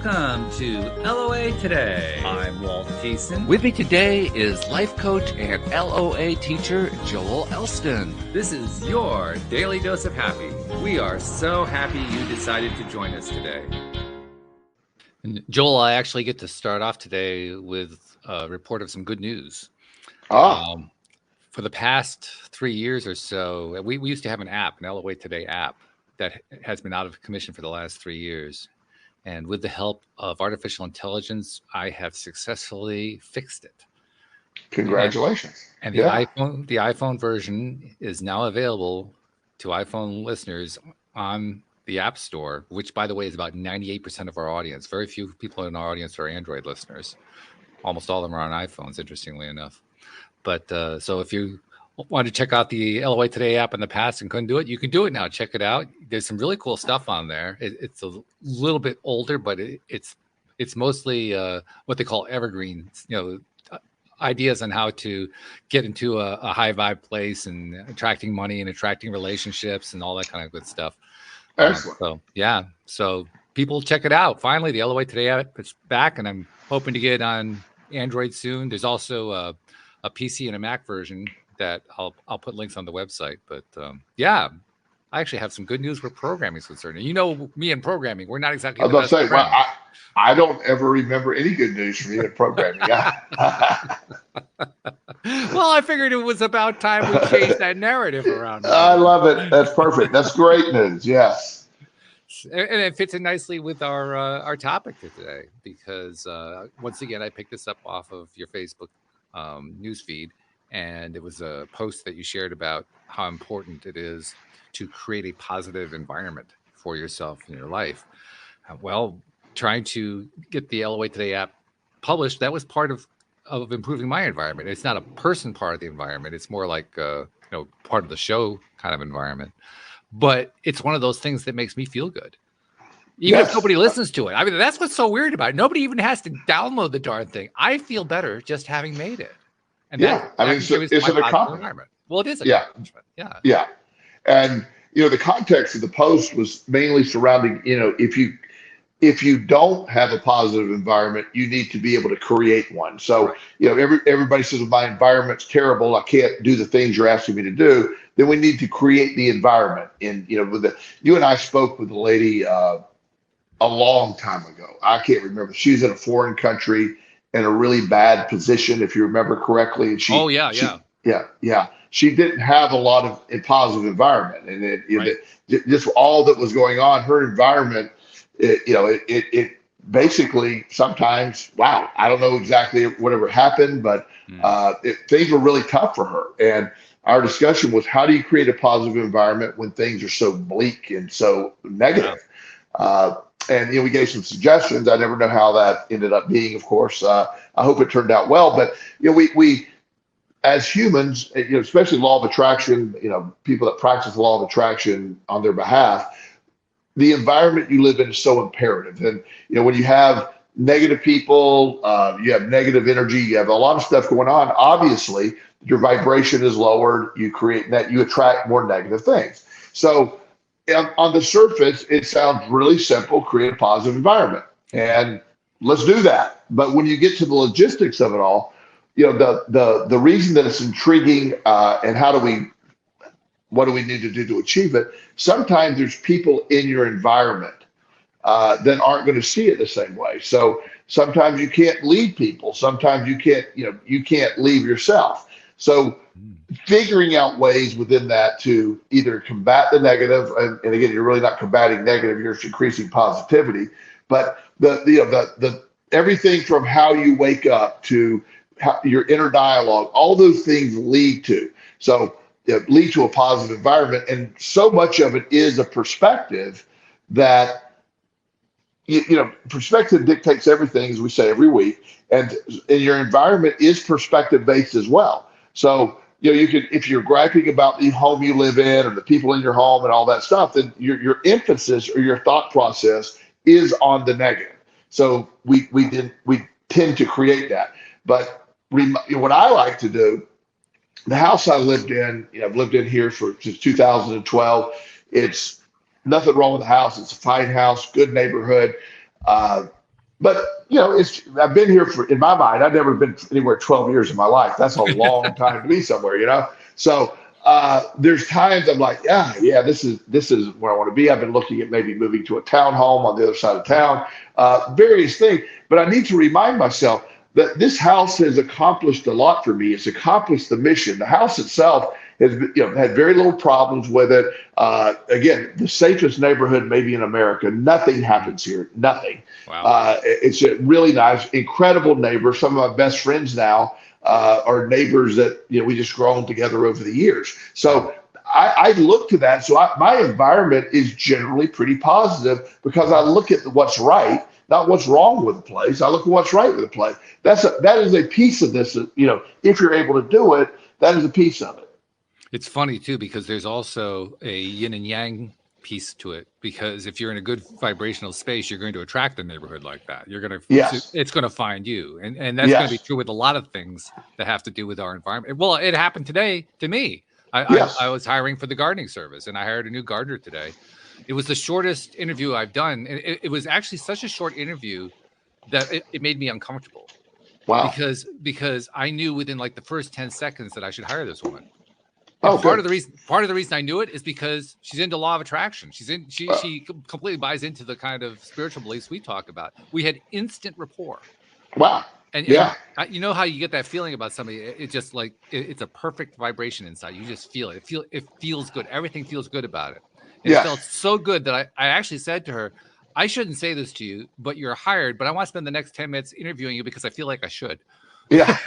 Welcome to LOA Today. I'm Walt Thiessen. With me today is life coach and LOA teacher Joel Elston. This is your daily dose of happy. We are so happy you decided to join us today. And Joel, I actually get to start off today with a report of some good news. For the past 3 years or so, we used to have an app, an LOA Today app, that has been out of commission for the last 3 years. And with the help of artificial intelligence, I have successfully fixed it. Congratulations. And the iPhone version is now available to iPhone listeners on the App Store, which, by the way, is about 98% of our audience. Very few people in our audience are Android listeners. Almost all of them are on iPhones, interestingly enough. But so if you want to check out the LOA Today app in the past and couldn't do it, you can do it now. Check it out. There's some really cool stuff on there. It's a little bit older, but it's mostly what they call evergreen, ideas on how to get into a high vibe place and attracting money and attracting relationships and all that kind of good stuff. Excellent. So people check it out. Finally, the LOA Today app is back, and I'm hoping to get it on Android soon. There's also a PC and a Mac version that I'll put links on the website. But I actually have some good news where programming is concerned. And you know me and programming, we're not exactly. I was about to say, I don't ever remember any good news from you in programming. Well, I figured it was about time we changed that narrative around. I love it. That's perfect. That's great news. Yes. And it fits in nicely with our topic for today, because once again, I picked this up off of your Facebook news feed. And it was a post that you shared about how important it is to create a positive environment for yourself in your life. Well, trying to get the LOA Today app published, that was part of improving my environment. It's not a person part of the environment. It's more like part of the show kind of environment. But it's one of those things that makes me feel good. Even if nobody listens to it. I mean, that's what's so weird about it. Nobody even has to download the darn thing. I feel better just having made it. And it's an accomplishment. Well, it is an accomplishment. Yeah. And, the context of the post was mainly surrounding, if you don't have a positive environment, you need to be able to create one. So, everybody says, well, my environment's terrible, I can't do the things you're asking me to do. Then we need to create the environment. And, you and I spoke with a lady a long time ago. I can't remember. She was in a foreign country in a really bad position, if you remember correctly. And she didn't have a lot of a positive environment, and just all that was going on. Her environment, it basically sometimes, I don't know exactly whatever happened, but things were really tough for her. And our discussion was, how do you create a positive environment when things are so bleak and so negative? And we gave some suggestions. I never know how that ended up being, of course. I hope it turned out well. But we as humans, especially law of attraction, people that practice the law of attraction on their behalf, the environment you live in is so imperative. And when you have negative people, you have negative energy, you have a lot of stuff going on. Obviously, your vibration is lowered. You attract more negative things. So on the surface, it sounds really simple: create a positive environment, and let's do that. But when you get to the logistics of it all, the reason that it's intriguing, and what do we need to do to achieve it? Sometimes there's people in your environment that aren't going to see it the same way. So sometimes you can't lead people. Sometimes you can't leave yourself. So figuring out ways within that to either combat the negative, and again, you're really not combating negative, you're increasing positivity. But the everything from how you wake up to your inner dialogue, all those things lead to a positive environment. And so much of it is a perspective that perspective dictates everything, as we say every week, and your environment is perspective based as well. So you can, if you're griping about the home you live in or the people in your home and all that stuff, then your emphasis or your thought process is on the negative. So we tend to create that. But what I like to do, the house I lived in, I've lived in here since 2012. It's nothing wrong with the house. It's a fine house, good neighborhood. but I've been here in my mind, I've never been anywhere 12 years in my life. That's a long time to be somewhere. So there's times I'm like, yeah, this is where I want to be. I've been looking at maybe moving to a townhome on the other side of town, various things. But I need to remind myself that this house has accomplished a lot for me. It's accomplished the mission. The house itself has had very little problems with it. Again, the safest neighborhood maybe in America. Nothing happens here. Nothing. Wow. It's a really nice, incredible neighbor. Some of my best friends now are neighbors that we just grown together over the years. So I look to that. So my environment is generally pretty positive because I look at what's right, not what's wrong with the place. I look at what's right with the place. That is a piece of this. If you're able to do it, that is a piece of it. It's funny too, because there's also a yin and yang piece to it, because if you're in a good vibrational space, you're going to attract a neighborhood like that. It's going to find you. And that's going to be true with a lot of things that have to do with our environment. Well, it happened today to me. I was hiring for the gardening service, and I hired a new gardener today. It was the shortest interview I've done. And it was actually such a short interview that it made me uncomfortable. Wow. Because I knew within like the first 10 seconds that I should hire this woman. Part of the reason I knew it is because she's into law of attraction. She completely buys into the kind of spiritual beliefs we talk about. We had instant rapport. Wow. And you know how you get that feeling about somebody? It's just like it's a perfect vibration inside. You just feel it. It feels good. Everything feels good about it. And it felt so good that I actually said to her, I shouldn't say this to you, but you're hired, but I want to spend the next 10 minutes interviewing you because I feel like I should. Yeah.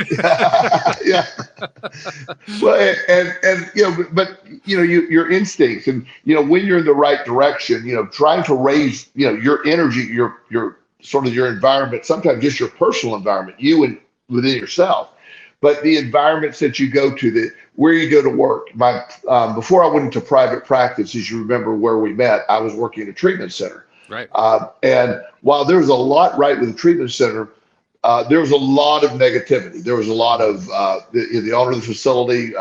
Well, but your instincts, and when you're in the right direction, trying to raise your energy, your sort of your environment, sometimes just your personal environment, you and within yourself, but the environments that you go to, where you go to work. Before I went into private practice, as you remember where we met, I was working at a treatment center. Right. And while there was a lot right with the treatment center, there was a lot of negativity. There was a lot of the owner of the facility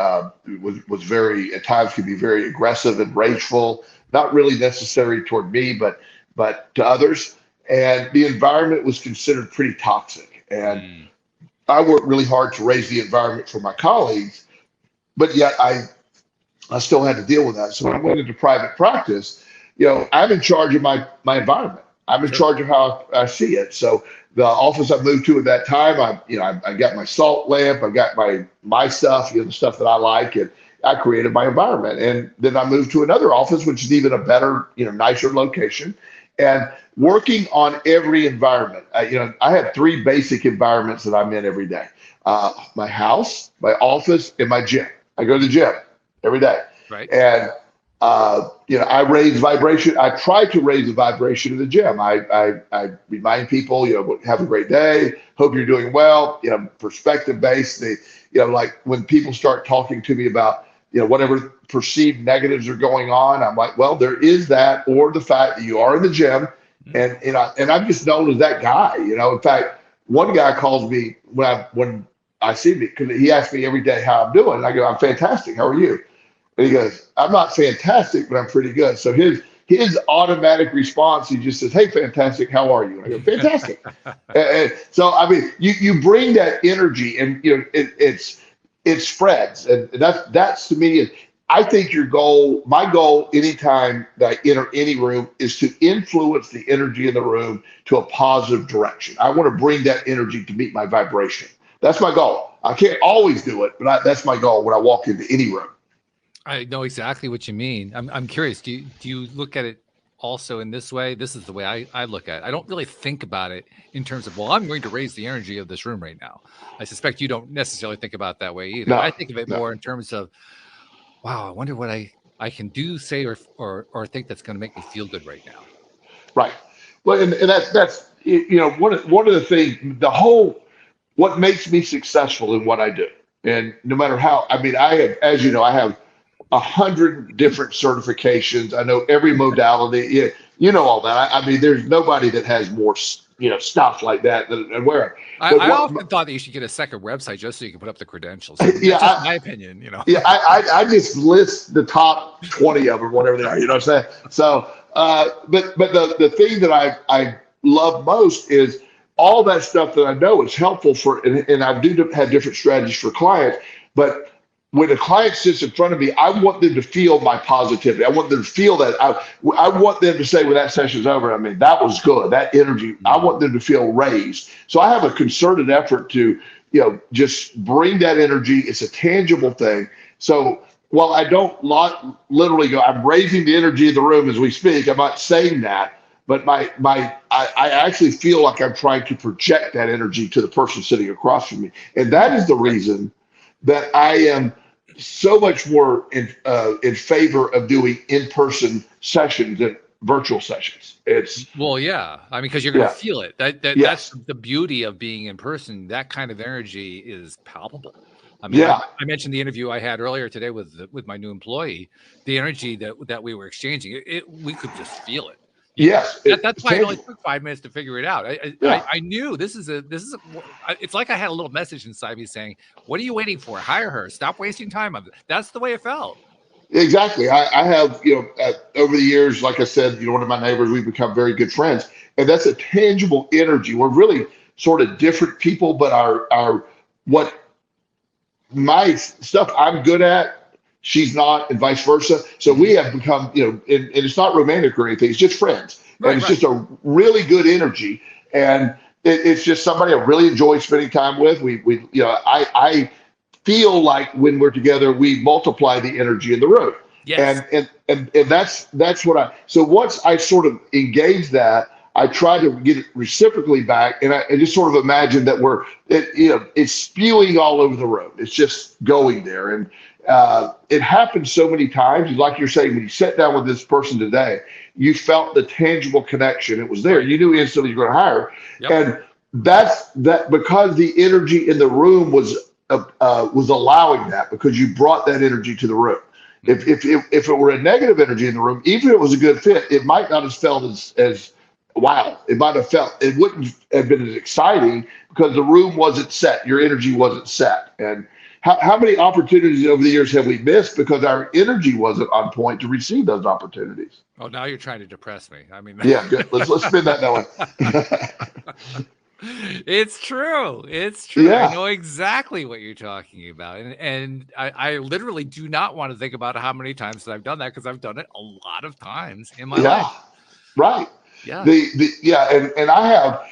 was very, at times, could be very aggressive and rageful. Not really necessary toward me, but to others. And the environment was considered pretty toxic. And I worked really hard to raise the environment for my colleagues, but yet I still had to deal with that. So when I went into private practice, I'm in charge of my environment. I'm in charge of how I see it. So the office I moved to at that time, I got my salt lamp, I got my stuff, the stuff that I like, and I created my environment. And then I moved to another office, which is even a better, nicer location, and working on every environment. I have three basic environments that I'm in every day: my house, my office, and my gym. I go to the gym every day, right? And I raise vibration. I try to raise the vibration of the gym. I remind people, have a great day. Hope you're doing well. Perspective based. Like when people start talking to me about, whatever perceived negatives are going on, I'm like, well, there is that, or the fact that you are in the gym, and I'm just known as that guy. In fact, one guy calls me when I see me, because he asks me every day how I'm doing. And I go, I'm fantastic. How are you? And he goes, I'm not fantastic, but I'm pretty good. So his automatic response, he just says, hey, fantastic, how are you? And I go, fantastic. And so, you bring that energy, and it spreads. And that's to me, I think my goal anytime that I enter any room is to influence the energy in the room to a positive direction. I want to bring that energy to meet my vibration. That's my goal. I can't always do it, but that's my goal when I walk into any room. I know exactly what you mean. I'm curious. Do you look at it also in this way? This is the way I look at it. I don't really think about it in terms of, well, I'm going to raise the energy of this room right now. I suspect you don't necessarily think about it that way either. I think of it more in terms of, wow, I wonder what I can do, say, or think that's going to make me feel good right now. Right. Well, and that's one of the things, what makes me successful in what I do. And no matter how, I have, as you know, I have 100 different certifications. I know every modality. All that. There's nobody that has more, stuff like that than where. I often thought that you should get a second website just so you can put up the credentials. That's just my opinion. Yeah, I just list the top 20 of them, whatever they are. You know what I'm saying? So, but the thing that I love most is all that stuff that I know is helpful and I do have different strategies for clients, but when a client sits in front of me, I want them to feel my positivity. I want them to feel that. I want them to say when that session's over, I mean, that was good, that energy. I want them to feel raised. So I have a concerted effort to, just bring that energy. It's a tangible thing. So while I don't literally go, I'm raising the energy in the room as we speak. I'm not saying that, but I actually feel like I'm trying to project that energy to the person sitting across from me. And that is the reason that I am so much more in favor of doing in-person sessions than virtual sessions. Yeah. I mean, because you're going to feel it. Yes. That's the beauty of being in person. That kind of energy is palpable. I mean, I mentioned the interview I had earlier today with my new employee. The energy that we were exchanging, we could just feel it. Yes, that's why it only took 5 minutes to figure it out. I knew this is it's like I had a little message inside me saying, "What are you waiting for? Hire her. Stop wasting time on it." That's the way it felt. Exactly. I have, over the years, like I said, one of my neighbors, we've become very good friends, and that's a tangible energy. We're really sort of different people, but what my stuff I'm good at, she's not, and vice versa. So we have become, and it's not romantic or anything. It's just friends, and it's just a really good energy, and it's just somebody I really enjoy spending time with. I feel like when we're together, we multiply the energy in the room. Yes. And that's what so once I sort of engage that, I try to get it reciprocally back, and I just sort of imagine that it's spewing all over the room. It's just going there, and it happens so many times. Like you're saying, when you sat down with this person today, you felt the tangible connection. It was there. You knew instantly you're going to hire, and that's because the energy in the room was allowing that, because you brought that energy to the room. If it were a negative energy in the room, even if it was a good fit, it might not have felt as wow. It wouldn't have been as exciting because the room wasn't set. Your energy wasn't set. And how many opportunities over the years have we missed because our energy wasn't on point to receive those opportunities? Oh, now you're trying to depress me. I mean, yeah, good. Let's spin that way. It's true. It's true. Yeah. I know exactly what you're talking about. And I literally do not want to think about how many times that I've done that, because I've done it a lot of times in my life. Right. Yeah. And I have,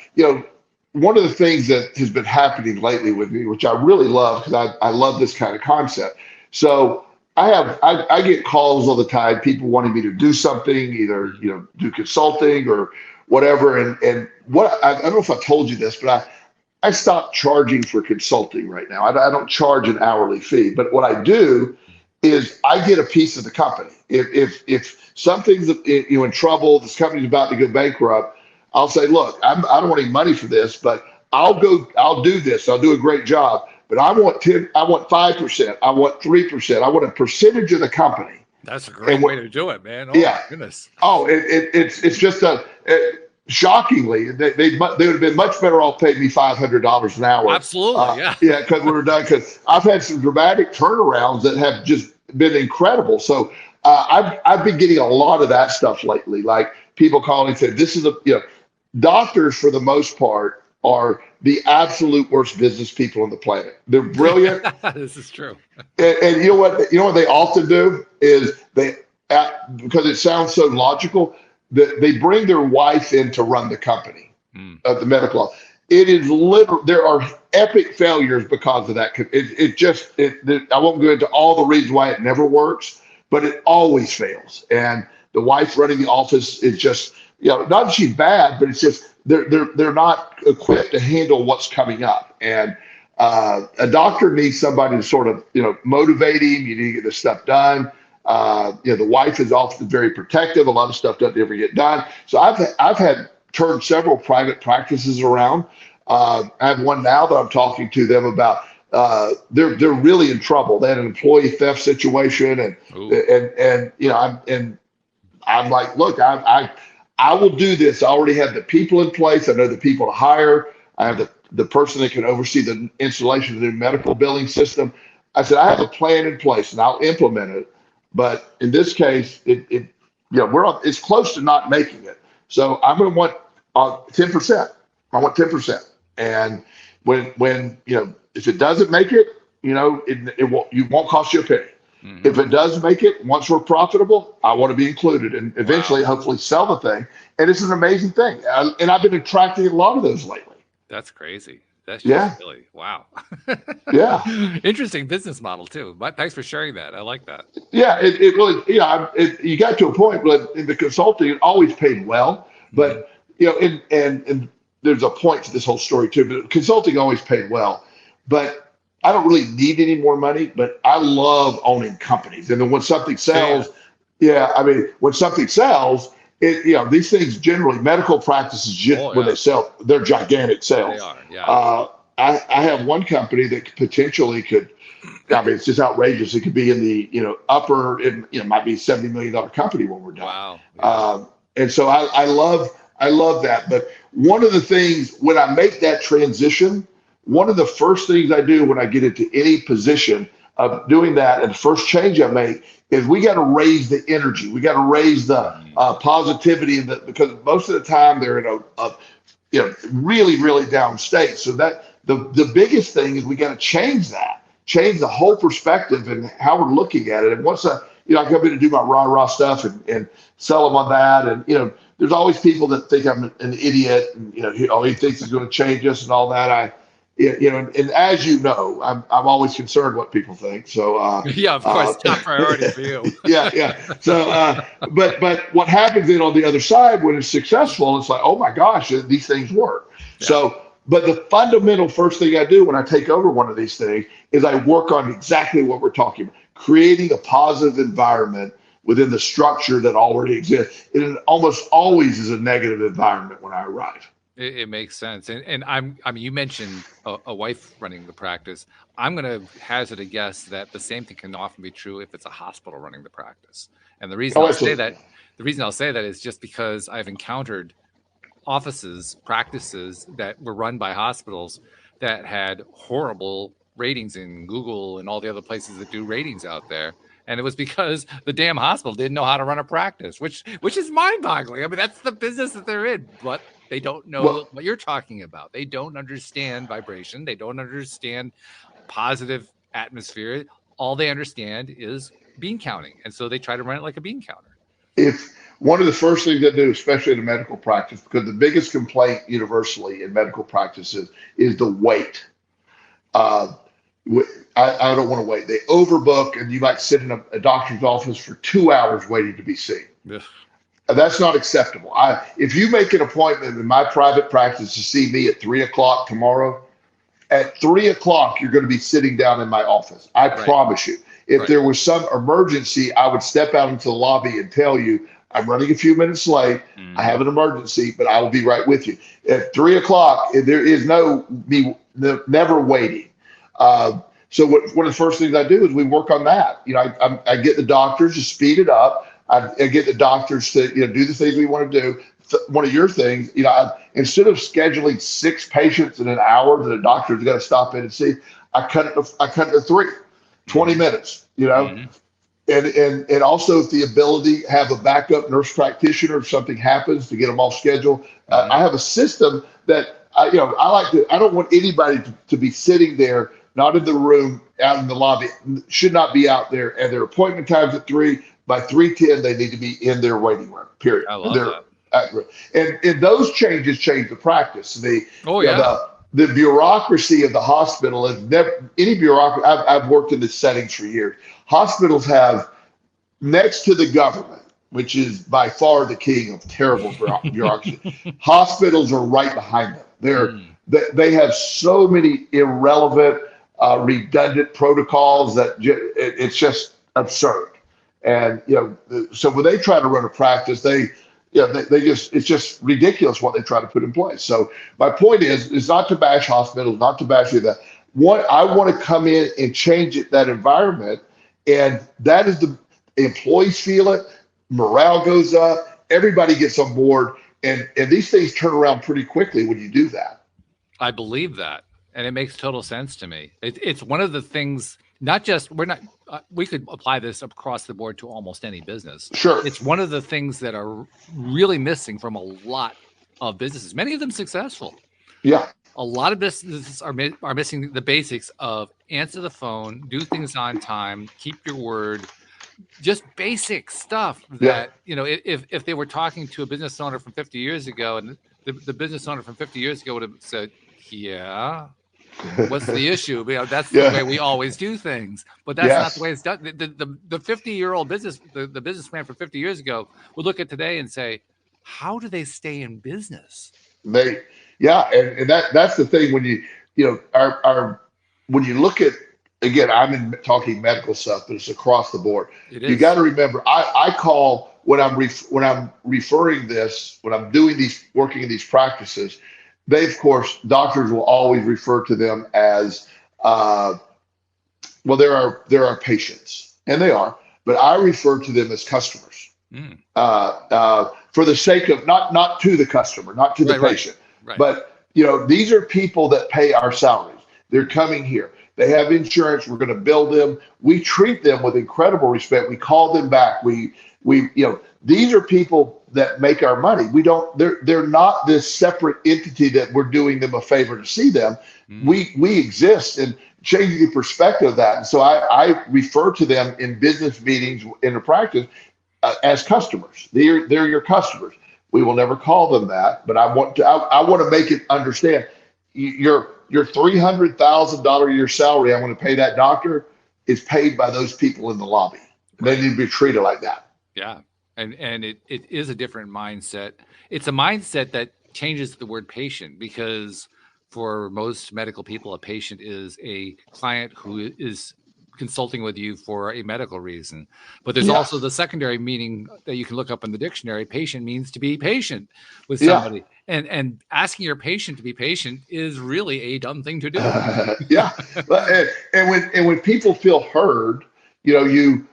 one of the things that has been happening lately with me, which I really love, because I love this kind of concept. So I get calls all the time, people wanting me to do something, either, do consulting or whatever. And what I don't know if I told you this, but I stopped charging for consulting right now. I don't charge an hourly fee, but what I do is I get a piece of the company. If something's in trouble, this company's about to go bankrupt, I'll say, look, I don't want any money for this, but I'll do this. I'll do a great job, but I want 5%. I want 3%. I want a percentage of the company. That's a great way to do it, man. Oh, yeah. My goodness. Oh, it's just shockingly, they would have been much better off paying me $500 an hour. Absolutely, yeah. Yeah, because we were done. Because I've had some dramatic turnarounds that have just been incredible. So I've been getting a lot of that stuff lately. Like people calling and saying, "This is doctors for the most part are the absolute worst business people on the planet. They're brilliant." This is true. And you know what they often do is because it sounds so logical, that they bring their wife in to run the company of the medical office. It is literal. There are epic failures because of that. I won't go into all the reasons why it never works, but it always fails. And the wife running the office is just, not that she's bad, but it's just they're not equipped to handle what's coming up. And a doctor needs somebody to sort of motivate him. You need to get this stuff done. The wife is often very protective. A lot of stuff doesn't ever get done. So I've had turned several private practices around. I have one now that I'm talking to them about. They're really in trouble. They had an employee theft situation, and I'm like, look, I will do this. I already have the people in place. I know the people to hire. I have the person that can oversee the installation of the new medical billing system. I said, I have a plan in place and I'll implement it. But in this case, it's close to not making it. So I'm going to want 10%. I want 10%. And when if it doesn't make it, it won't cost you a penny. Mhm. If it does make it, once we're profitable, I want to be included and eventually, hopefully, sell the thing. And it's an amazing thing. And I've been attracting a lot of those lately. That's crazy. That's Yeah. just really wow. Yeah. Interesting business model too. But thanks for sharing that. I like that. Yeah, it really, you got to a point, but in the consulting, it always paid well. But, and there's a point to this whole story too, but consulting always paid well. But I don't really need any more money, but I love owning companies. And then when something sells, when something sells, these things generally, medical practices, when they sell, they're gigantic sales. They are, yeah. I have one company that potentially could, it's just outrageous. It could be in the, upper, it might be a $70 million company when we're done. Wow. Yeah. And so I love that. But one of the things when I make that transition, one of the first things I do when I get into any position of doing that, and the first change I make is we got to raise the energy. We got to raise the positivity, because most of the time they're in a really, really down state. So that the biggest thing is we got to change the whole perspective and how we're looking at it. And once I come in to do my rah-rah stuff and sell them on that, and there's always people that think I'm an idiot, and he thinks he's going to change us and all that. And as you know, I'm always concerned what people think. So yeah, of course, top priority for you. yeah. So but what happens then on the other side when it's successful, it's like, oh my gosh, these things work. Yeah. So, but the fundamental first thing I do when I take over one of these things is I work on exactly what we're talking about, creating a positive environment within the structure that already exists. It almost always is a negative environment when I arrive. It makes sense. And you mentioned a wife running the practice. I'm going to hazard a guess that the same thing can often be true if it's a hospital running the practice. And the reason I'll say that is just because I've encountered practices that were run by hospitals that had horrible ratings in Google and all the other places that do ratings out there. And it was because the damn hospital didn't know how to run a practice, which is mind-boggling. I mean, that's the business that they're in, but they don't know what you're talking about. They don't understand vibration. They don't understand positive atmosphere. All they understand is bean counting. And so they try to run it like a bean counter. If one of the first things I do, especially in a medical practice, because the biggest complaint universally in medical practices is the wait. I don't want to wait. They overbook, and you might sit in a doctor's office for 2 hours waiting to be seen. Yeah. That's not acceptable. If you make an appointment in my private practice to see me at 3:00 tomorrow, at 3:00 you're going to be sitting down in my office. I promise you. If there was some emergency, I would step out into the lobby and tell you, I'm running a few minutes late. I have an emergency, but I will be right with you. At 3:00, there is never waiting. So one of the first things I do is we work on that. I get the doctors to speed it up. I get the doctors to do the things we want to do. One of your things, instead of scheduling 6 patients in an hour that a doctor's got to stop in and see, I cut it to 3, 20 minutes. And also the ability to have a backup nurse practitioner if something happens to get them all scheduled. I have a system that I don't want anybody to be sitting there, not in the room, out in the lobby, should not be out there. And their appointment time's at 3. By 3:10, they need to be in their waiting room, period. I love that. And those changes change the practice. The bureaucracy of the hospital is never any bureaucracy. I've worked in this settings for years. Hospitals have, next to the government, which is by far the king of terrible bureaucracy, hospitals are right behind them. They have so many irrelevant, redundant protocols that it's just absurd. And so when they try to run a practice, it's just ridiculous what they try to put in place. So my point is not to bash hospitals, not to bash that. I want to come in and change that environment, and that is the employees feel it, morale goes up, everybody gets on board, and these things turn around pretty quickly when you do that. I believe that, and it makes total sense to me. It's one of the things. We could apply this across the board to almost any business. Sure. It's one of the things that are really missing from a lot of businesses, many of them successful, Yeah. A lot of businesses are missing the basics of answer the phone, do things on time, keep your word, just basic stuff Yeah. that, if they were talking to a business owner from 50 years ago, and the business owner from 50 years ago would have said, yeah, what's the issue? That's the way Yeah. we always do things, but that's not the Yes. way it's done. The 50-year-old the businessman from 50 years ago would look at today and say, how do they stay in business? They, yeah, and that's the thing when our when you look at, again, I'm in talking medical stuff, but it's across the board. It You got is. to remember, I call when when I'm referring this, when I'm doing these, working in these practices, they, of course, doctors will always refer to them as well, there are patients, and they are, but I refer to them as customers, Mm. for the sake of not to the customer, not to the Right, right, patient, right. but these are people that pay our salaries. They're coming here. They have insurance. We're going to bill them. We treat them with incredible respect. We call them back. These are people that make our money. We don't. They're not this separate entity that we're doing them a favor to see them. Mm. We exist, and changing the perspective of that. And so I refer to them in business meetings in the practice as customers. They're your customers. We will never call them that, but I want to make it understand your $300,000 a year salary. I want to pay that doctor is paid by those people in the lobby. They Right. need to be treated like that. Yeah. And it is a different mindset. It's a mindset that changes the word patient, because for most medical people, a patient is a client who is consulting with you for a medical reason. But there's Yeah. also the secondary meaning that you can look up in the dictionary. Patient means to be patient with Yeah. somebody. And asking your patient to be patient is really a dumb thing to do. Yeah. And when people feel heard, when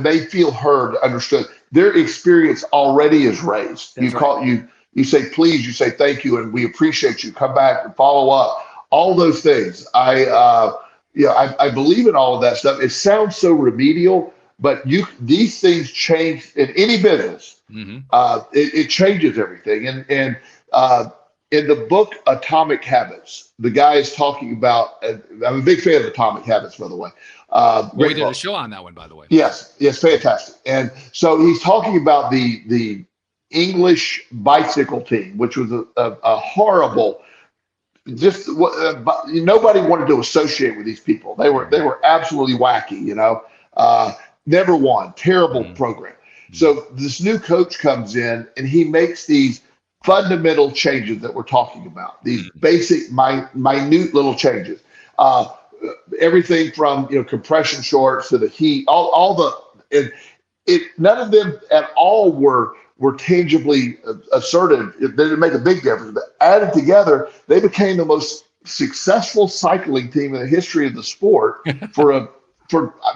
they feel heard, understood, their experience already is raised. That's right. You say please, you say thank you, and we appreciate you. Come back and follow up. All those things. I believe in all of that stuff. It sounds so remedial, but these things change in any business. Mm-hmm. It changes everything. And in the book Atomic Habits, the guy is talking about. I'm a big fan of Atomic Habits, by the way. We Great did book. a show on that one, by the way. Yes, fantastic. And so he's talking about the English bicycle team, which was a horrible. Just nobody wanted to associate with these people. They were absolutely wacky. Never won. Terrible program. So this new coach comes in and he makes these fundamental changes that we're talking about. These basic, minute little changes. Everything from compression shorts to the heat, all the none of them at all were tangibly assertive. They didn't make a big difference, but added together, they became the most successful cycling team in the history of the sport for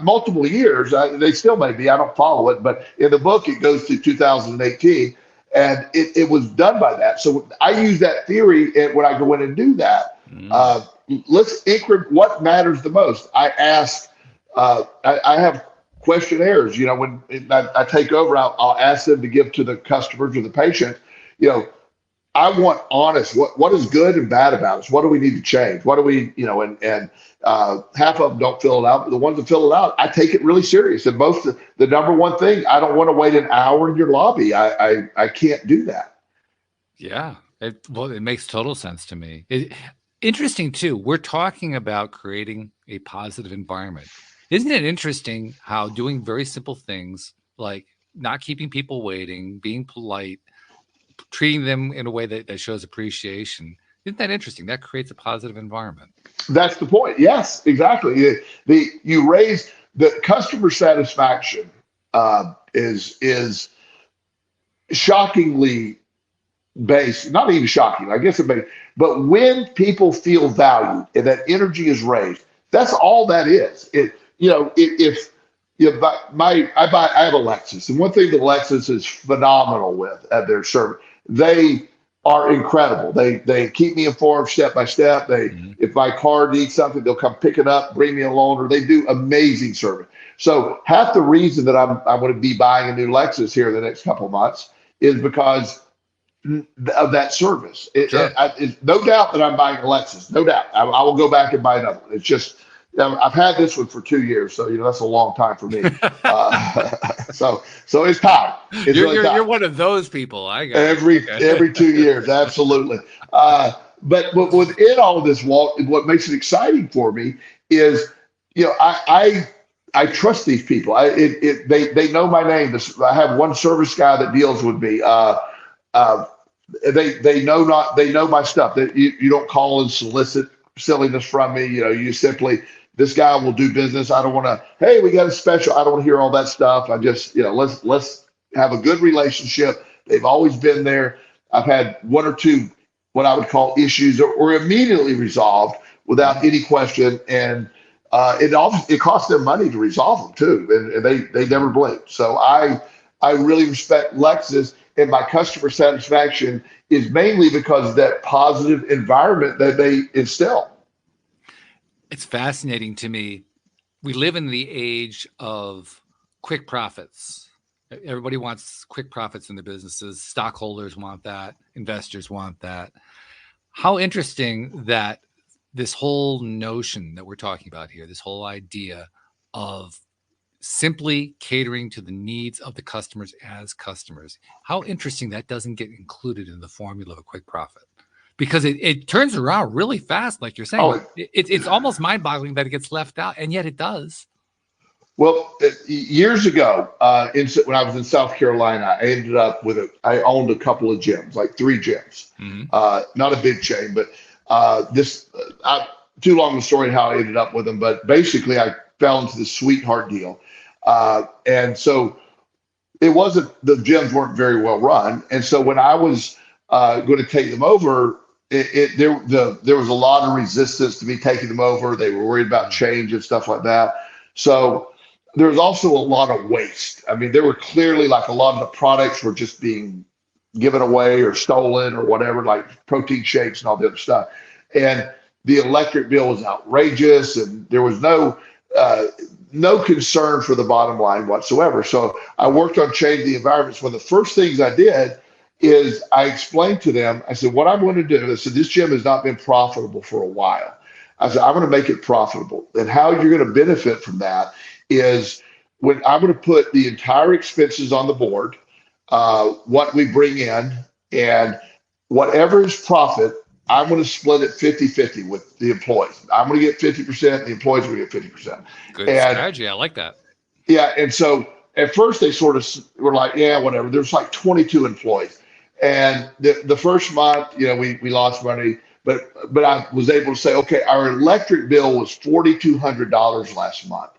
multiple years. They still may be. I don't follow it, but in the book it goes to 2018, and it was done by that. So I use that theory when I go in and do that. Let's increment what matters the most. I ask. I have questionnaires. When I take over, I'll ask them to give to the customers or the patient. I want honest. What is good and bad about us? What do we need to change? What do we, and half of them don't fill it out, but the ones that fill it out, I take it really serious. And the number one thing, I don't want to wait an hour in your lobby. I can't do that. Yeah. It makes total sense to me. Interesting too. We're talking about creating a positive environment. Isn't it interesting how doing very simple things like not keeping people waiting, being polite, treating them in a way that shows appreciation, isn't that interesting? That creates a positive environment. That's the point. Yes, exactly. You raise the customer satisfaction is shockingly based, not even shocking, I guess but when people feel valued and that energy is raised, that's all that is. If I have a Lexus, and one thing the Lexus is phenomenal with at their service, they are incredible. They keep me informed step by step. If my car needs something, they'll come pick it up, bring me a loaner. They do amazing service. So half the reason that I'm going to be buying a new Lexus here in the next couple of months is because of that service. Sure. It's no doubt that I'm buying a Lexus. No doubt. I will go back and buy another one. It's just, I've had this one for 2 years, so that's a long time for me. So it's time. It's really time. You're one of those people. I got every 2 years, absolutely. But within all of this, Walt, what makes it exciting for me is, I trust these people. They know my name. I have one service guy that deals with me. They know my stuff. That you don't call and solicit silliness from me. You simply, this guy will do business. I don't want to, hey, we got a special. I don't want to hear all that stuff. I just, let's have a good relationship. They've always been there. I've had one or two what I would call issues or immediately resolved without any question. And it cost them money to resolve them too. And they never blinked. So I really respect Lexus, and my customer satisfaction is mainly because of that positive environment that they instill. It's fascinating to me. We live in the age of quick profits. Everybody wants quick profits in their businesses. Stockholders want that. Investors want that. How interesting that this whole notion that we're talking about here, this whole idea of simply catering to the needs of the customers as customers, how interesting that doesn't get included in the formula of a quick profit. Because it turns around really fast, like you're saying. It's almost mind-boggling that it gets left out, and yet it does. Well, years ago, when I was in South Carolina, I ended up I owned a couple of gyms, like 3 gyms. Mm-hmm. Not a big chain, but too long a story how I ended up with them. But basically, I fell into the sweetheart deal. And so the gyms weren't very well run. And so when I was going to take them over, there was a lot of resistance to me taking them over. They were worried about change and stuff like that. So there was also a lot of waste. I mean, there were clearly like a lot of the products were just being given away or stolen or whatever, like protein shakes and all the other stuff. And the electric bill was outrageous, and there was no concern for the bottom line whatsoever. So I worked on changing the environments. One of the first things I did is I explained to them, I said, what I'm going to do, I said, this gym has not been profitable for a while. I said, I'm going to make it profitable. And how you're going to benefit from that is when I'm going to put the entire expenses on the board, what we bring in, and whatever is profit, I'm going to split it 50-50 with the employees. I'm going to get 50%, the employees will get 50%. Good strategy. I like that. Yeah. And so at first they sort of were like, yeah, whatever. There's like 22 employees. And the first month, we lost money, but I was able to say, okay, our electric bill was $4,200 last month.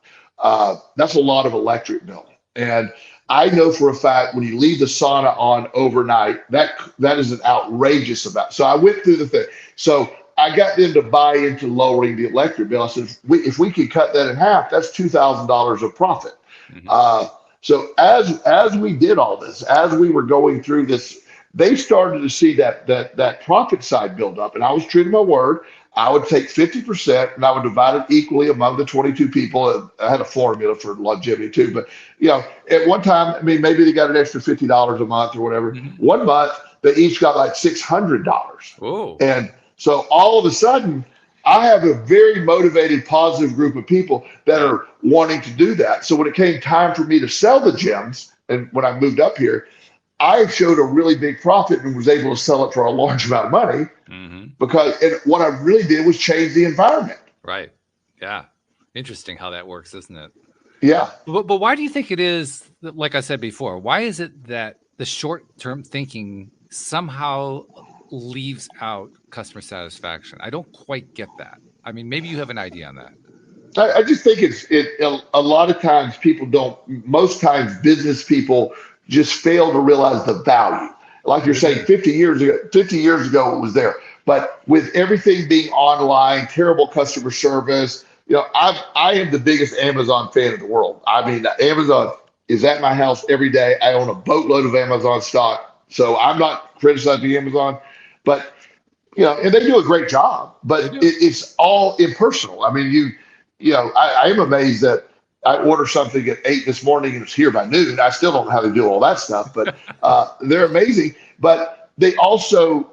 That's a lot of electric bill. And I know for a fact when you leave the sauna on overnight, that is an outrageous amount. So I went through the thing. So I got them to buy into lowering the electric bill. I said, if we could cut that in half, that's $2,000 of profit. Mm-hmm. So as we did all this, as we were going through this, they started to see that profit side build up. And I was true to my word. I would take 50% and I would divide it equally among the 22 people. I had a formula for longevity too, but at one time, I mean, maybe they got an extra $50 a month or whatever. Mm-hmm. 1 month, they each got like $600. Whoa. And so all of a sudden, I have a very motivated, positive group of people that are wanting to do that. So when it came time for me to sell the gyms, and when I moved up here, I showed a really big profit and was able to sell it for a large amount of money. Mm-hmm. Because what I really did was change the environment. Right. Yeah. Interesting how that works, isn't it? Yeah. But why do you think it is, like I said before, why is it that the short-term thinking somehow leaves out customer satisfaction? I don't quite get that. I mean, maybe you have an idea on that. I just think a lot of times most times business people just fail to realize the value. Like you're saying, 50 years ago it was there. But with everything being online, terrible customer service, I am the biggest Amazon fan in the world. I mean, Amazon is at my house every day. I own a boatload of Amazon stock. So I'm not criticizing Amazon, but and they do a great job, but it's all impersonal. I mean, I am amazed that I order something at 8 this morning and it's here by noon. I still don't know how to do all that stuff, but they're amazing. But they also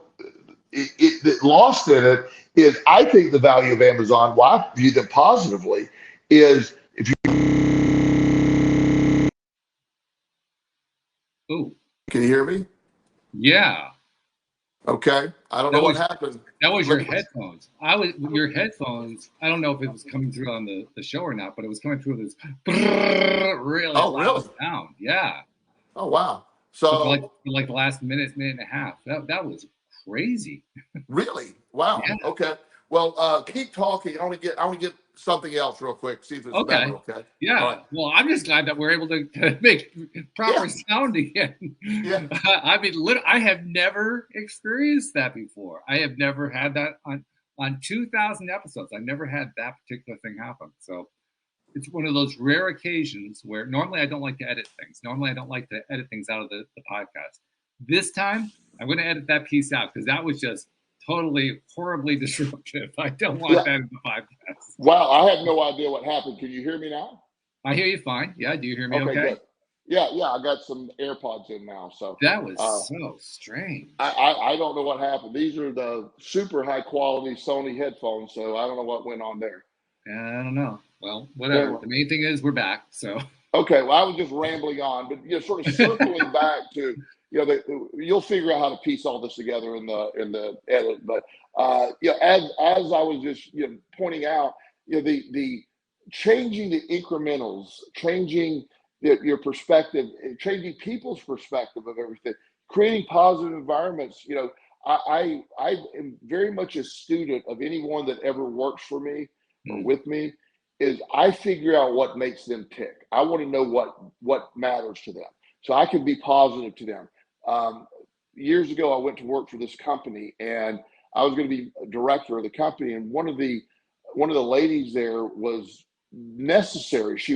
lost in it is, I think the value of Amazon, why I view them positively, is if you Ooh, can you hear me? yeah. Okay, I don't know That what was happened. that was your headphones. Your headphones. I don't know if it was coming through on the show or not, but it was coming through this really Oh, loud really? sound. Yeah. Oh, wow. For like the last minute and a half. That was crazy. Really? Wow. Yeah. Okay. Well, keep talking. I want to get something else real quick. See if it's better. Okay. Okay. All right. Yeah. Well, I'm just glad that we're able to make proper Yeah. sound again. Yeah. I mean, I have never experienced that before. I have never had that on 2,000 episodes. I never had that particular thing happen. So it's one of those rare occasions where normally I don't like to edit things. Normally I don't like to edit things out of the podcast. This time I'm going to edit that piece out because that was just totally horribly disruptive. I don't want Yeah. that in the podcast. Wow. I have no idea what happened. Can you hear me now? I hear you fine. Yeah. Do you hear me okay? Good. Yeah. I got some AirPods in now. So that was so strange. I don't know what happened. These are the super high quality Sony headphones. So I don't know what went on there. I don't know. Well, whatever. Anyway. The main thing is we're back. So. Okay. Well, I was just rambling on, but sort of circling back to, you'll figure out how to piece all this together in the edit. But as I was just pointing out, the changing the incrementals, changing your perspective, changing people's perspective of everything, creating positive environments. I am very much a student of anyone that ever works for me or with me. Is I figure out what makes them tick. I want to know what matters to them, so I can be positive to them. Years ago, I went to work for this company, and I was going to be a director of the company. And one of the ladies there was necessary. She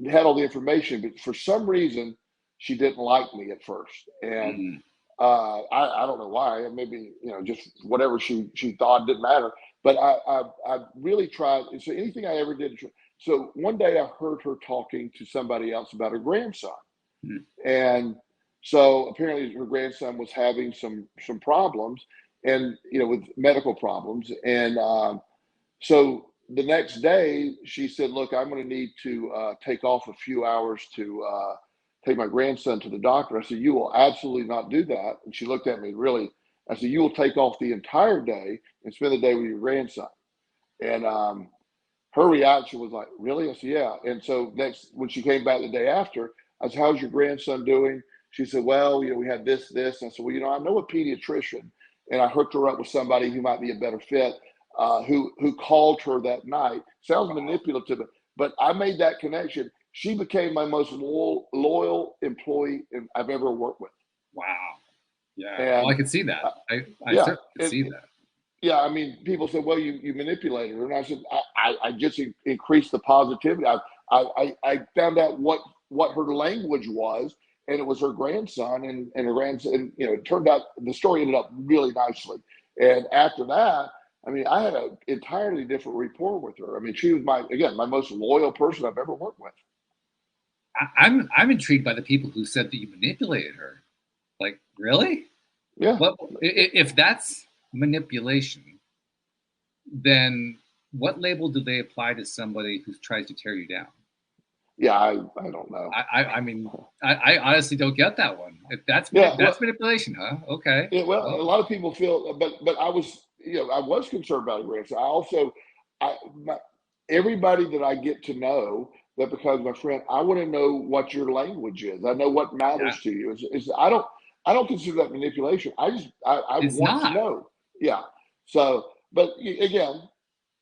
had all the information, but for some reason, she didn't like me at first. And I don't know why. Maybe just whatever she thought didn't matter. But I really tried. So anything I ever did. So one day I heard her talking to somebody else about her grandson, and so apparently her grandson was having some problems, and with medical problems. And so the next day she said, "Look, I'm going to need to take off a few hours to take my grandson to the doctor." I said, "You will absolutely not do that." And she looked at me really. I said, "You will take off the entire day and spend the day with your grandson." And her reaction was like, "Really?" I said, "Yeah." And so when she came back the day after, I said, "How's your grandson doing?" She said, "Well, we had this. I said, "Well, I know a pediatrician," and I hooked her up with somebody who might be a better fit, who called her that night. Sounds manipulative, but I made that connection. She became my most loyal employee I've ever worked with. Wow. Yeah. Well, I could see that. I certainly could see that. Yeah, I mean, people said, "Well, you manipulated her," and I said, "I just increased the positivity. I found out what her language was, and it was her grandson, and her grandson. It turned out the story ended up really nicely. And after that, I mean, I had an entirely different rapport with her. I mean, she was my most loyal person I've ever worked with. I'm intrigued by the people who said that you manipulated her. Like, really? Yeah. What if that's manipulation? Then what label do they apply to somebody who tries to tear you down? Yeah, I don't know. I mean, I honestly don't get that one. If that's manipulation, huh? Okay. Yeah, well, a lot of people feel, but I was concerned about grandson. I also, everybody that I get to know that becomes my friend, I want to know what your language is. I know what matters to you. I don't consider that manipulation. I want to know. Yeah. So, but again,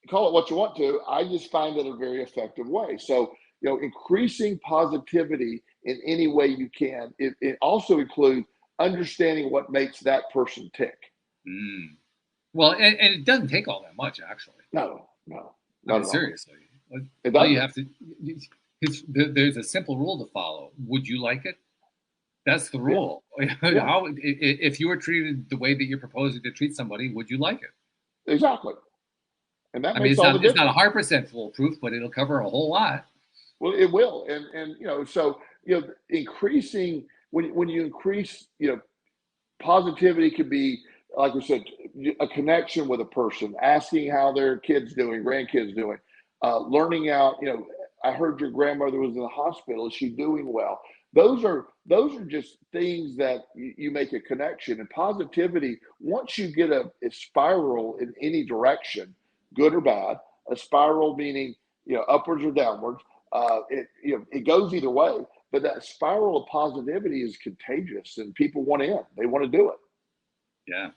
call it what you want to. I just find it a very effective way. So, increasing positivity in any way you can. It also includes understanding what makes that person tick. Well, and it doesn't take all that much, actually. No. I mean, seriously. All you have to. There's a simple rule to follow. Would you like it? That's the rule. Yeah. If you were treated the way that you're proposing to treat somebody, would you like it? Exactly. And that makes all the difference. It's not 100% foolproof, but it'll cover a whole lot. Well, it will. And so increasing when you increase, positivity could be, like we said, a connection with a person, asking how their kids doing, grandkids doing, learning out. I heard your grandmother was in the hospital. Is she doing well? Those are just things that you make a connection. And positivity, once you get a spiral in any direction, good or bad, a spiral meaning upwards or downwards. It goes either way. But that spiral of positivity is contagious, and people want in. They want to do it. Yeah.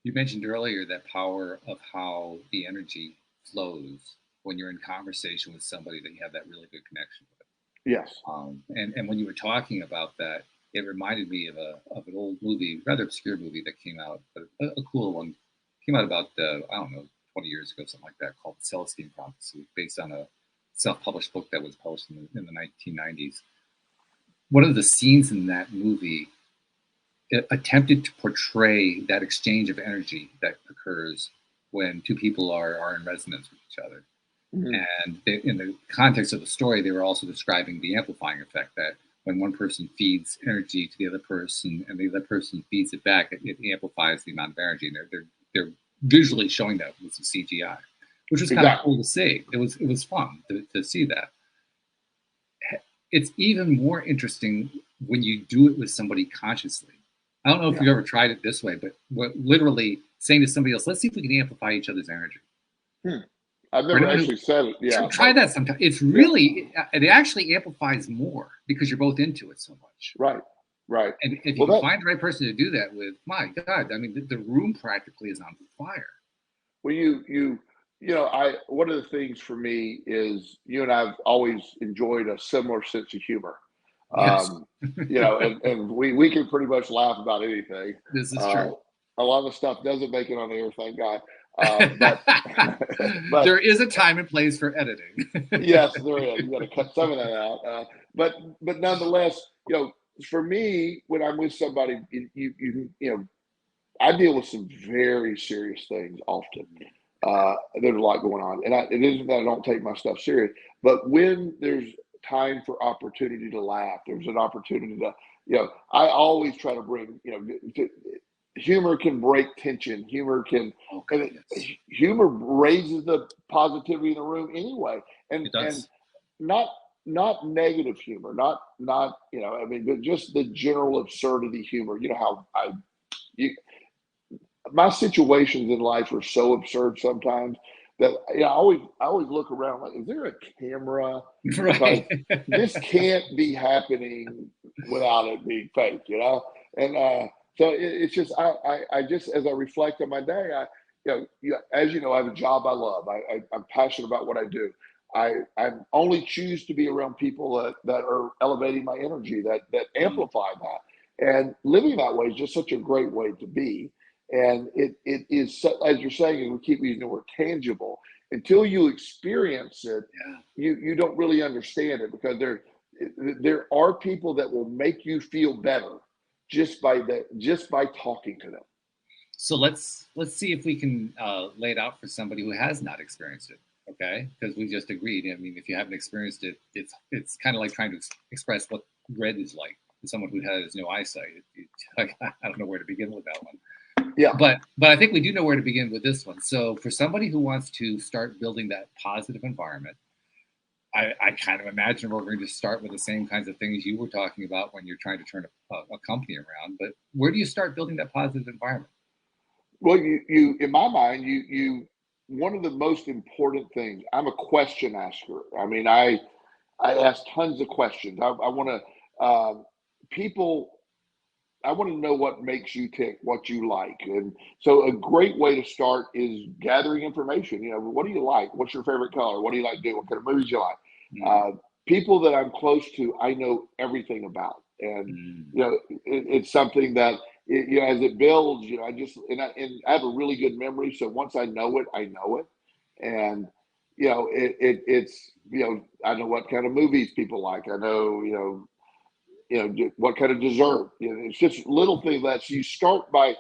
You mentioned earlier that power of how the energy flows when you're in conversation with somebody that you have that really good connection with. Yes. And when you were talking about that, it reminded me of an old movie, rather obscure movie that came out, but a cool one. Came out about, 20 years ago, something like that, called The Celestine Prophecy, based on a self-published book that was published in the 1990s. One of the scenes in that movie attempted to portray that exchange of energy that occurs when two people are in resonance with each other. Mm-hmm. And in the context of the story, they were also describing the amplifying effect, that when one person feeds energy to the other person and the other person feeds it back, it amplifies the amount of energy. And they're visually showing that with some CGI, which was kind of cool to see. It was fun to see that. It's even more interesting when you do it with somebody consciously. I don't know if you've ever tried it this way, but literally saying to somebody else, let's see if we can amplify each other's energy. I've never actually said it. Yeah. Try that sometime. It's really, it actually amplifies more because you're both into it so much. Right. And if you can find the right person to do that with, my God, I mean, the room practically is on fire. Well, one of the things for me is you and I've always enjoyed a similar sense of humor. Yes. And we can pretty much laugh about anything. This is true. A lot of the stuff doesn't make it on air, thank God. But there is a time and place for editing. Yes, there is. You got to cut some of that out. But nonetheless, for me, when I'm with somebody, I deal with some very serious things often. There's a lot going on, and it isn't that I don't take my stuff serious, but when there's time for opportunity to laugh, there's an opportunity to, I always try to bring, humor can break tension. Humor humor raises the positivity in the room anyway, and not negative humor, not but just the general absurdity humor. My situations in life are so absurd sometimes that I always look around like, is there a camera? Right. Because this can't be happening without it being fake, And so it's just I just, as I reflect on my day, as you know, I have a job I love. I'm passionate about what I do. I only choose to be around people that are elevating my energy, that amplify that, and living that way is just such a great way to be. And it is, as you're saying, and we keep using the word tangible, until you experience it, you don't really understand it, because there are people that will make you feel better just by talking to them. So let's see if we can lay it out for somebody who has not experienced it. Okay, because we just agreed. I mean, if you haven't experienced it, it's kind of like trying to express what red is like to someone who has no eyesight. I don't know where to begin with that one. Yeah, but I think we do know where to begin with this one. So for somebody who wants to start building that positive environment, I kind of imagine we're going to start with the same kinds of things you were talking about when you're trying to turn a company around. But where do you start building that positive environment? Well, you in my mind, you one of the most important things. I'm a question asker. I mean, I ask tons of questions. I want to people. I want to know what makes you tick, what you like. And so a great way to start is gathering information. What do you like? What's your favorite color? What do you like doing? What kind of movies you like? Mm-hmm. People that I'm close to, I know everything about. And, it's something that, as it builds, I have a really good memory. So once I know it, I know it. And, it's, I know what kind of movies people like. I know, what kind of dessert. It's just little things that you start by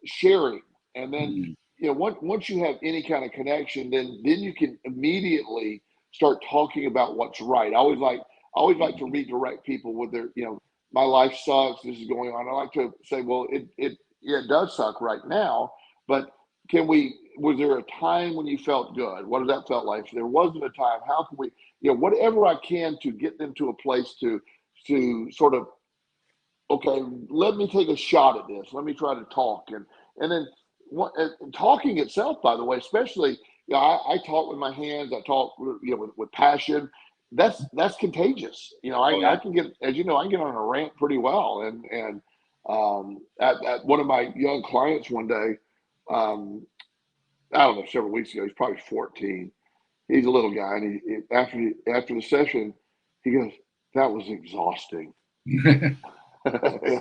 sharing, and then once you have any kind of connection, then you can immediately start talking about what's right. I always like to redirect people with their my life sucks. This is going on. I like to say, well, yeah, it does suck right now, but was there a time when you felt good? What does that felt like? If there wasn't a time, how can we, whatever I can to get them to a place to sort of, okay, let me take a shot at this. Let me try to talk. And then talking itself, by the way, especially, I talk with my hands, I talk, with passion. That's contagious. I can get, as you know, I can get on a rant pretty well. And at one of my young clients one day, I don't know, several weeks ago, he's probably 14. He's a little guy. And after the session, he goes, "That was exhausting." Like,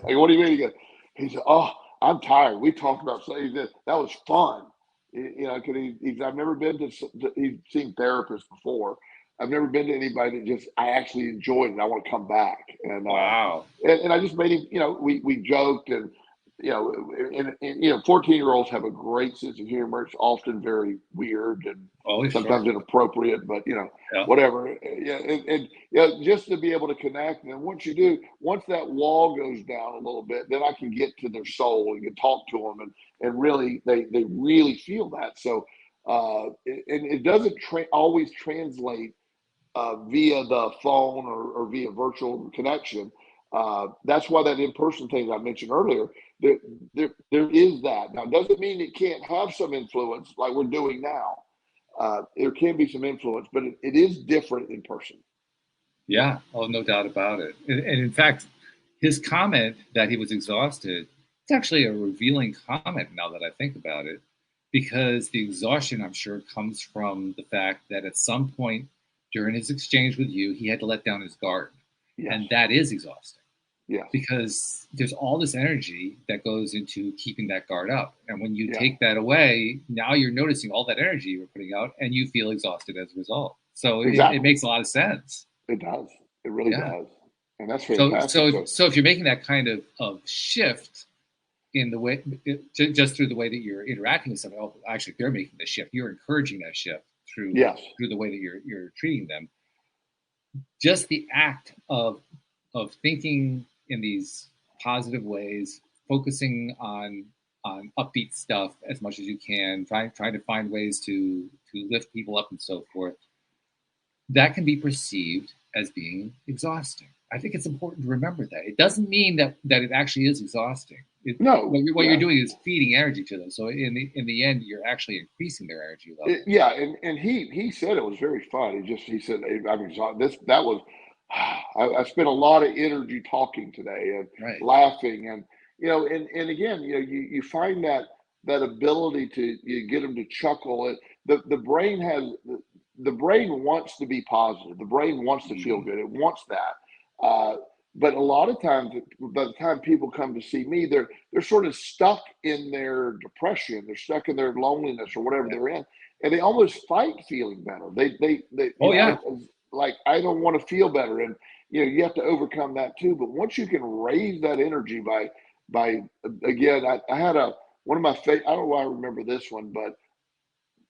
what do you mean? He said, "Oh, I'm tired. We talked about saying this. That was fun." Because I've never been he's seen therapists before. I've never been to anybody that I actually enjoyed it. I want to come back. And Wow. and I just made him. We joked, and 14-year-olds have a great sense of humor. It's often very weird and sometimes inappropriate, but whatever. Yeah, and just to be able to connect. And once that wall goes down a little bit, then I can get to their soul and can talk to them, and really, they really feel that. So, and it doesn't always translate via the phone or via virtual connection. That's why that in-person thing I mentioned earlier, there is that. Now, it doesn't mean it can't have some influence like we're doing now. There can be some influence, but it is different in person. Yeah, oh, no doubt about it. And in fact, his comment that he was exhausted, it's actually a revealing comment now that I think about it, because the exhaustion, I'm sure, comes from the fact that at some point during his exchange with you, he had to let down his guard. Yes. And that is exhausting. Yeah. Because there's all this energy that goes into keeping that guard up. And when you take that away, now you're noticing all that energy you were putting out and you feel exhausted as a result. So it makes a lot of sense. It does. It really does. And that's fantastic. So if you're making that kind of shift in the way, just through the way that you're interacting with someone, actually, they're making the shift. You're encouraging that shift through the way that you're treating them. Just the act of thinking in these positive ways, focusing on upbeat stuff as much as you can, trying to find ways to lift people up and so forth, that can be perceived as being exhausting. I think it's important to remember that. It doesn't mean that it actually is exhausting. What you're doing is feeding energy to them. So in the end, you're actually increasing their energy level. And he said it was very fun. He said, "I'm exhausted." I spent a lot of energy talking today and laughing, and again, you find that ability to get them to chuckle. The brain wants to be positive. The brain wants to feel good. It wants that. But a lot of times, by the time people come to see me, they're sort of stuck in their depression. They're stuck in their loneliness or whatever they're in, and they almost fight feeling better. They like, I don't want to feel better, and you have to overcome that too. But once you can raise that energy by again, I had one of my I don't know why I remember this one, but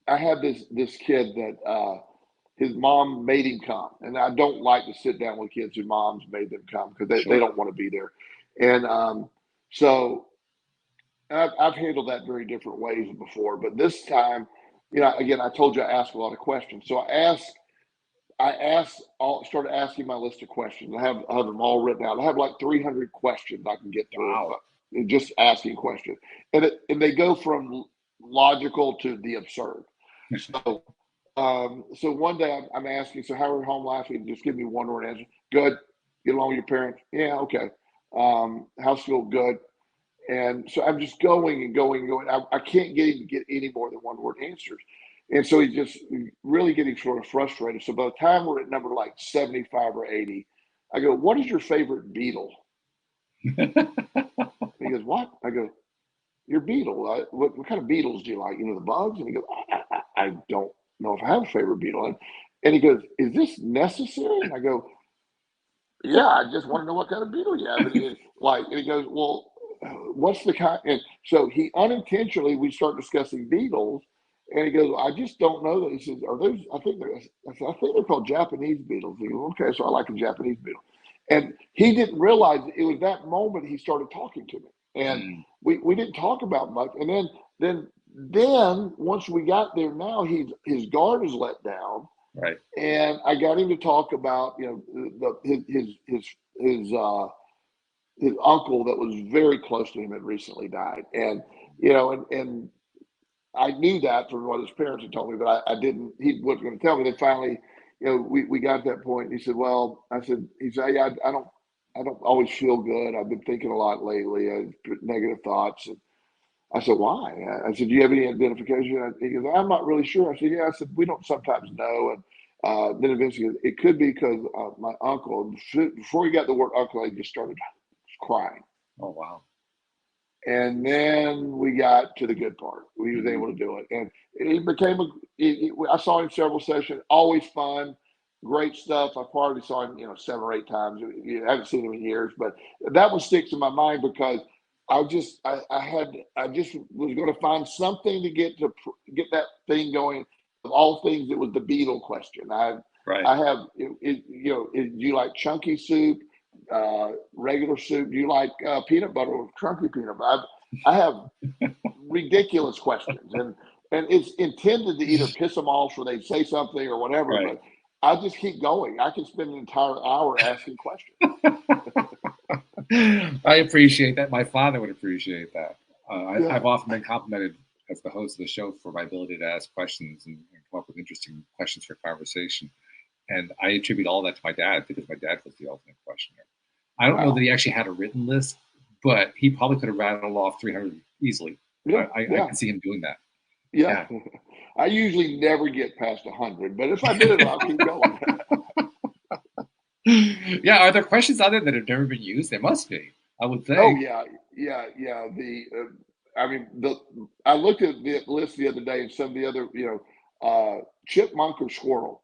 I had this kid that his mom made him come, and I don't like to sit down with kids whose moms made them come because they don't want to be there, and so I've handled that very different ways before, but this time, again, I told you I ask a lot of questions, so I started asking my list of questions. I have them all written out. I have like 300 questions I can get through, just asking questions, and they go from logical to the absurd. So one day I'm asking, so how are home life? Just give me one word answer. Good. Get along with your parents? Yeah, okay. How's school? Good. And so I'm just going and going and going. I can't get him to get any more than one word answers. And so he's just really getting sort of frustrated. So by the time we're at number like 75 or 80, I go, "What is your favorite Beatle?" He goes, "What?" I go, "Your Beatle. What kind of Beatles do you like? The Bugs?" And he goes, I don't know if I have a favorite Beatle. And he goes, "Is this necessary?" And I go, "Yeah, I just want to know what kind of Beatle you have." And he goes, "Well, what's the kind?" And so he unintentionally, we start discussing Beatles, and he goes, "I just don't know." He says, "Are those? I think they're called Japanese Beatles." He goes, "Okay, so I like a Japanese Beatle." And he didn't realize it was that moment he started talking to me. And Mm, we didn't talk about much. And then once we got there, now his guard is let down. right. And I got him to talk about, his uncle that was very close to him had recently died. And, and I knew that from what his parents had told me, but I didn't, he wasn't going to tell me. Then finally, we got to that point and he said, well, he said, yeah, I don't always feel good. I've been thinking a lot lately, negative thoughts. And I said, why? I said, do you have any identification? He goes, I'm not really sure. I said, yeah. I said, we don't sometimes know. And then eventually it could be because my uncle, before he got the word uncle, he just started crying. Oh, wow. And then we got to the good part. We was Mhm. able to do it, and it became I saw him several sessions. Always fun, great stuff. I probably saw him, 7 or 8 times. I haven't seen him in years, but that one sticks in my mind because I just was going to find something to get that thing going. Of all things, it was the Beatle question. Right. I have, do you like chunky soup? Regular soup? Do you like peanut butter or chunky peanut butter? I have ridiculous questions, and it's intended to either piss them off or they say something or whatever. Right. But I just keep going. I can spend an entire hour asking questions. I appreciate that. My father would appreciate that. Yeah. I've often been complimented as the host of the show for my ability to ask questions and come up with interesting questions for conversation. And I attribute all that to my dad because my dad was the ultimate questioner. I don't know Wow. that he actually had a written list, but he probably could have rattled off 300 easily. Yeah, I can see him doing that. yeah. I usually never get past 100, but if I do, I'll keep going. Yeah, are there questions out there that have never been used? There must be. I would think. Oh yeah. I looked at the list the other day, and some of the other, chipmunk or squirrel.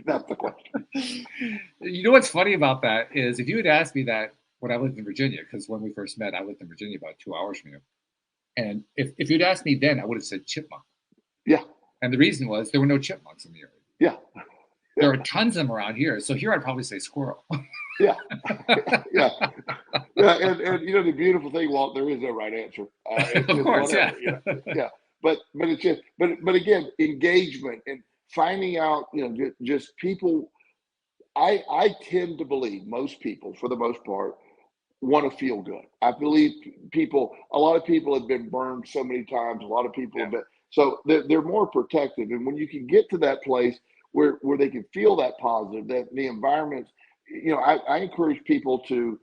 That's the question. You know what's funny about that is if you had asked me that when I lived in Virginia, because when we first met, I lived in Virginia about 2 hours from you. And if you'd asked me then, I would have said chipmunk. Yeah. And the reason was there were no chipmunks in the area. Yeah. There are tons of them around here. So here I'd probably say squirrel. Yeah. Yeah. And the beautiful thing, Walt, there is no right answer. Of course, whatever, yeah. But it's just but again, engagement and finding out, just people. I tend to believe most people, for the most part, want to feel good. I believe a lot of people have been burned so many times. A lot of people have been, so they're more protective. And when you can get to that place where they can feel that positive, that the environment, I encourage people to,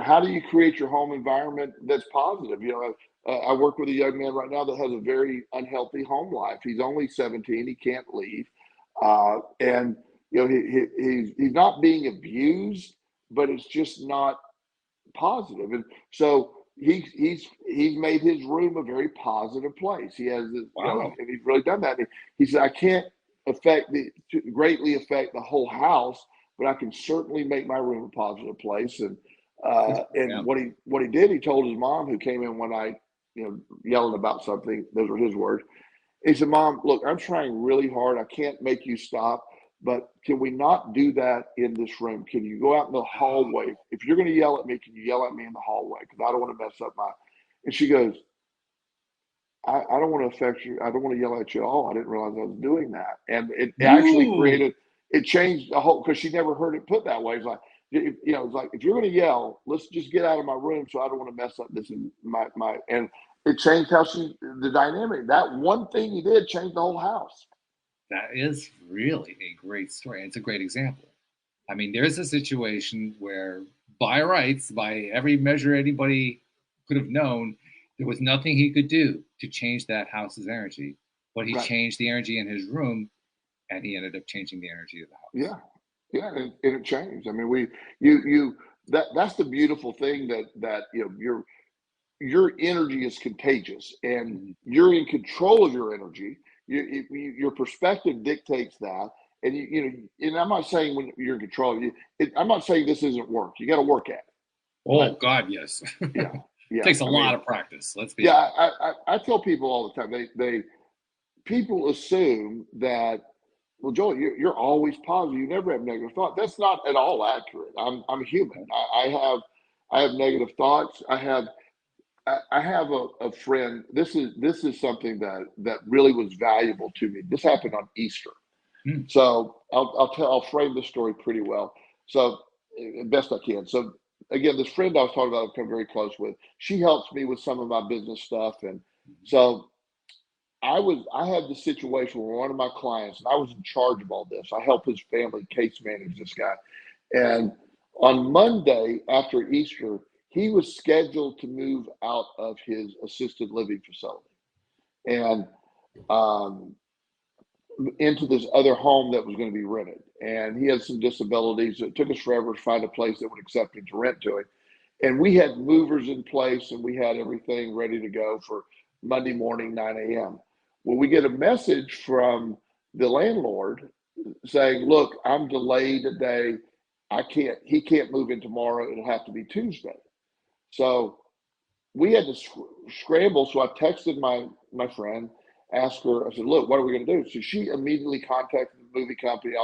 how do you create your home environment that's positive? I work with a young man right now that has a very unhealthy home life. He's only 17. He can't leave. And, he's not being abused, but it's just not positive. And so he's made his room a very positive place. He has, Wow. and he's really done that. And he said, I can't greatly affect the whole house, but I can certainly make my room a positive place. And what he did, he told his mom, who came in one night, yelling about something. Those were his words. He said, Mom, look, I'm trying really hard. I can't make you stop, but can we not do that in this room? Can you go out in the hallway? If you're going to yell at me, can you yell at me in the hallway? Because I don't want to mess up And she goes, I don't want to affect you. I don't want to yell at you at all. I didn't realize I was doing that. And it actually changed the whole, because she never heard it put that way. It's like, it's like, if you're going to yell, let's just get out of my room, so I don't want to mess up this and and it changed the dynamic. That one thing he did changed the whole house. That is really a great story. It's a great example. I mean, there's a situation where, by rights, by every measure anybody could have known, there was nothing he could do to change that house's energy. But he changed the energy in his room, and he ended up changing the energy of the house. Yeah, and it changed. I mean, that's the beautiful thing that your energy is contagious, and you're in control of your energy. Your perspective dictates that. And and I'm not saying when you're in control, I'm not saying this isn't work. You got to work at it. Oh God, yes. Yeah. It takes a lot of practice. Let's be honest. I tell people all the time. People assume that well, Joel, you're always positive. You never have negative thought. That's not at all accurate. I'm human. I have negative thoughts. I have a friend. This is something that really was valuable to me. This happened on Easter. So I'll frame the story pretty well. So best I can. So again, this friend I was talking about, I've become very close with. She helps me with some of my business stuff, and so I had the situation where one of my clients, and I was in charge of all this. I helped his family case manage this guy, and on Monday after Easter, he was scheduled to move out of his assisted living facility and into this other home that was going to be rented. And he had some disabilities. It took us forever to find a place that would accept him to rent to him. And we had movers in place and we had everything ready to go for Monday morning, 9 a.m. Well, we get a message from the landlord saying, look, I'm delayed today. He can't move in tomorrow. It'll have to be Tuesday. So we had to scramble. So I texted my friend, asked her, I said, look, what are we going to do? So she immediately contacted the movie company.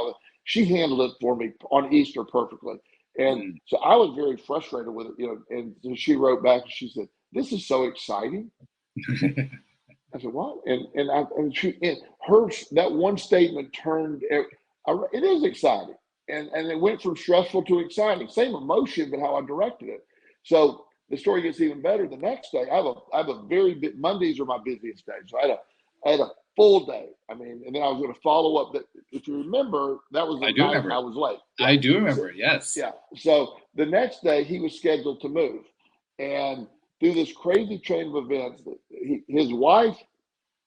She handled it for me on Easter perfectly. And so I was very frustrated with it, and so she wrote back and she said, this is so exciting. I said, what? That one statement turned, it is exciting. And it went from stressful to exciting. Same emotion, but how I directed it. So the story gets even better. The next day, I have a very big, Mondays are my busiest days. So I had a full day. I mean, and then I was going to follow up. That if you remember, that was the night I was late. Yeah. I do remember. Yes. Yeah. So the next day he was scheduled to move, and through this crazy chain of events, his wife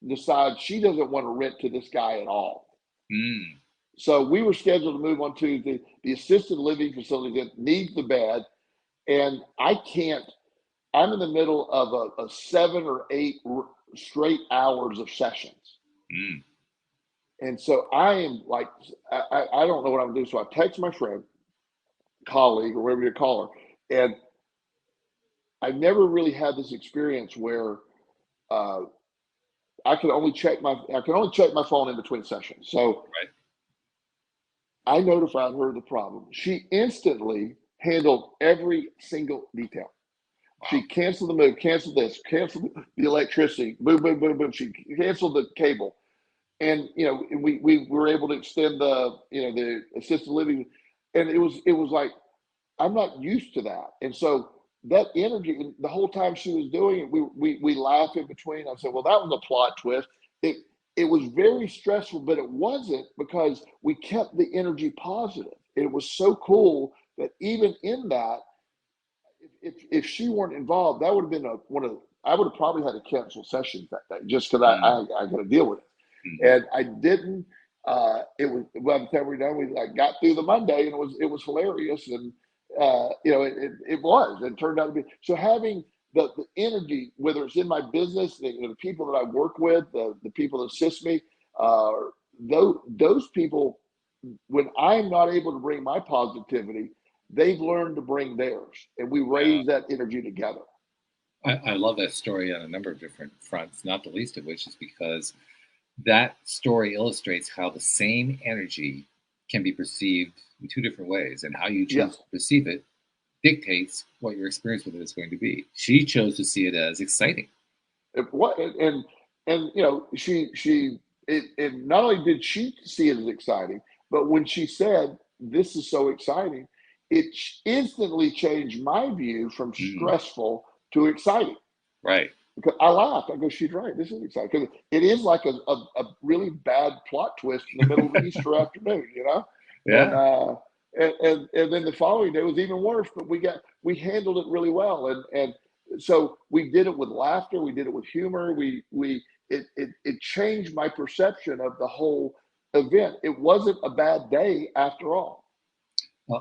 decides she doesn't want to rent to this guy at all. So we were scheduled to move on Tuesday. The assisted living facility that needs the bed, and I can't. I'm in the middle of a 7 or 8 straight hours of sessions. And so I am like, I don't know what I'm doing. So I text my friend, colleague, or whatever you call her. And I never really had this experience where I can only check my phone in between sessions. So I notified her of the problem. She instantly handled every single detail. She canceled the move, canceled this, canceled the electricity, boom, boom, boom, boom. She canceled the cable. And, we were able to extend the assisted living. And it was like, I'm not used to that. And so that energy, the whole time she was doing it, we laugh in between. I said, well, that was a plot twist. It was very stressful, but it wasn't, because we kept the energy positive. It was so cool that even in that, if she weren't involved, that would have been I would have probably had to cancel sessions that day just because I got to deal with it. And I didn't. It was, by the time we were done, we got through the Monday, and it was hilarious, and it turned out to be. So having the energy, whether it's in my business, the people that I work with, the people that assist me, those people, when I'm not able to bring my positivity, they've learned to bring theirs, and we raise that energy together. I love that story on a number of different fronts, not the least of which is because that story illustrates how the same energy can be perceived in 2 different ways, and how you choose to perceive it dictates what your experience with it is going to be. She chose to see it as exciting. She not only did she see it as exciting, but when she said, this is so exciting, it instantly changed my view from stressful to exciting. Right. Because I laughed. I go, she's right. This is exciting. Because it is like a really bad plot twist in the middle of Easter afternoon, Yeah. And then the following day was even worse, but we handled it really well. And so we did it with laughter. We did it with humor. It changed my perception of the whole event. It wasn't a bad day after all.